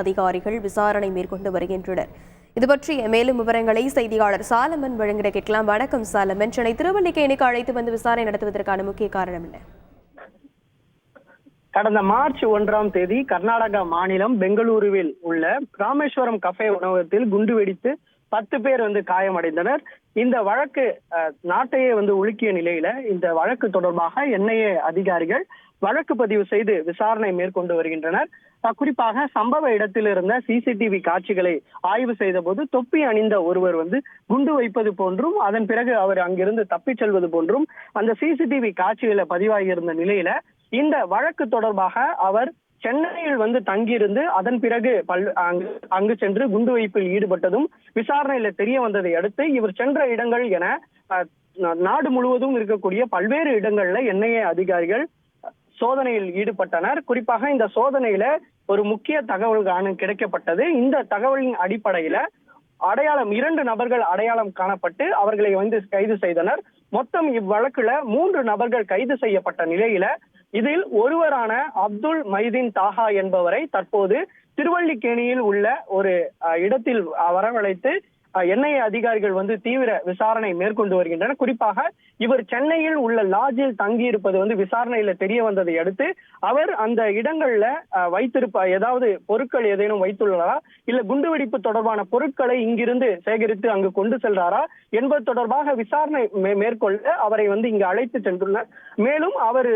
அதிகாரிகள் விசாரணை மேற்கொண்டு வருகின்றனர். இது பற்றிய மேலும் விவரங்களை செய்தியாளர் சாலமன் வழங்கிட கேட்கலாம். வணக்கம் சாலமன். சென்னை திருவல்லிக்கேணிக்கு அழைத்து வந்து விசாரணை நடத்துவதற்கான முக்கிய காரணம் என்ன? கடந்த மார்ச் 1ஆம் தேதி கர்நாடகா மாநிலம் பெங்களூருவில் உள்ள ராமேஸ்வரம் கஃபே உணவகத்தில் குண்டு வெடித்து 10 பேர் காயமடைந்தனர். இந்த வழக்கு நாட்டையே உலுக்கிய நிலையில இந்த வழக்கு தொடர்பாக என்ஐஏ அதிகாரிகள் வழக்கு பதிவு செய்து விசாரணை மேற்கொண்டு வருகின்றனர். குறிப்பாக சம்பவ இடத்தில் இருந்த சிசிடிவி காட்சிகளை ஆய்வு செய்த போது தொப்பி அணிந்த ஒருவர் குண்டு வைப்பது போன்றும் அதன் பிறகு அவர் அங்கிருந்து தப்பிச் செல்வது போன்றும் அந்த சிசிடிவி காட்சிகளை பதிவாகியிருந்த நிலையில இந்த வழக்கு தொடர்பாக அவர் சென்னையில் தங்கியிருந்து அதன் பிறகு அங்கு சென்று குண்டு வைப்பில் ஈடுபட்டதும் விசாரணையில தெரிய வந்ததை அடுத்து இவர் சென்ற இடங்கள் என நாடு முழுவதும் இருக்கக்கூடிய பல்வேறு இடங்கள்ல என்ஐஏ அதிகாரிகள் சோதனையில் ஈடுபட்டனர். குறிப்பாக இந்த சோதனையில ஒரு முக்கிய தகவல் கிடைக்கப்பட்டது. இந்த தகவலின் அடிப்படையில 2 நபர்கள் அடையாளம் காணப்பட்டு அவர்களை கைது செய்தனர். மொத்தம் இவ்வழக்குல 3 நபர்கள் கைது செய்யப்பட்ட நிலையில இதில் ஒருவரான அப்துல் மைதீன் தாஹா என்பவரை தற்போது திருவல்லிக்கேணியில் உள்ள ஒரு இடத்தில் வரவழைத்து என்ஐஏ அதிகாரிகள் தீவிர விசாரணை மேற்கொண்டு வருகின்றனர். குறிப்பாக இவர் சென்னையில் உள்ள லாட்ஜில் தங்கி இருப்பது விசாரணையில தெரிய வந்ததை அடுத்து அவர் அந்த இடங்கள்ல ஏதாவது பொருட்கள் ஏதேனும் வைத்துள்ளாரா, இல்ல குண்டுவெடிப்பு தொடர்பான பொருட்களை இங்கிருந்து சேகரித்து அங்கு கொண்டு செல்றாரா என்பது தொடர்பாக விசாரணை மேற்கொள்ள அவரை இங்கு அழைத்து சென்றுள்ளார். மேலும் அவர்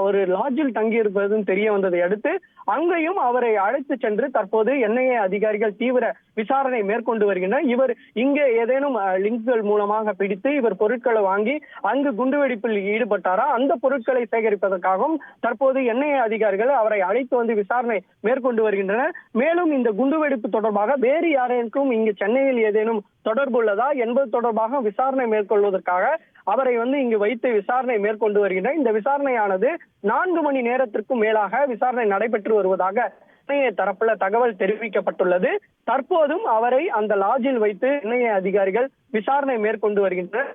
ஒரு லாட்ஜில் தங்கி இருப்பதும் தெரிய வந்ததை அடுத்து அங்கேயும் அவரை அழைத்து சென்று தற்போது என்ஐஏ அதிகாரிகள் தீவிர விசாரணை மேற்கொண்டு வருகின்றனர். இவர் இங்கே ஏதேனும் லிங்க்கள் மூலமாக பிடித்து இவர் பொருட்களை வாங்கி அங்கு குண்டுவெடிப்பில் ஈடுபட்டாரா, அந்த பொருட்களை சேகரிப்பதற்காகவும் தற்போது என்ஐஏ அதிகாரிகள் அவரை அழைத்து விசாரணை மேற்கொண்டு வருகின்றனர். மேலும் இந்த குண்டுவெடிப்பு தொடர்பாக வேறு யாருக்கும் இங்கு சென்னையில் ஏதேனும் தொடர்புள்ளதா என்பது தொடர்பாக விசாரணை மேற்கொள்வதற்காக அவரை இங்கு வைத்து விசாரணை மேற்கொண்டு வருகின்றனர். இந்த விசாரணையானது 4 மணி நேரத்திற்கும் மேலாக விசாரணை நடைபெற்று வருவதாக என்ஐஏ தரப்புல தகவல் தெரிவிக்கப்பட்டுள்ளது. தற்போதும் அவரை அந்த லாட்ஜில் வைத்து என்ஐஏ அதிகாரிகள் விசாரணை மேற்கொண்டு வருகின்றனர்.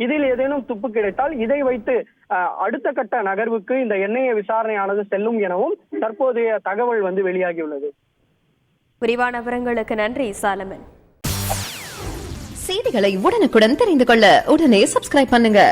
இதில் ஏதேனும் துப்பு கிடைத்தால் இதை வைத்து அடுத்த கட்ட நகர்வுக்கு இந்த என்ஐஏ விசாரணையானது செல்லும் எனவும் தற்போதைய தகவல் வெளியாகியுள்ளது. விரிவான விவரங்களுக்கு நன்றி சாலமன். செய்திகளை உடனுக்குடன் தெரிந்து கொள்ள உடனே சப்ஸ்கிரைப் பண்ணுங்க.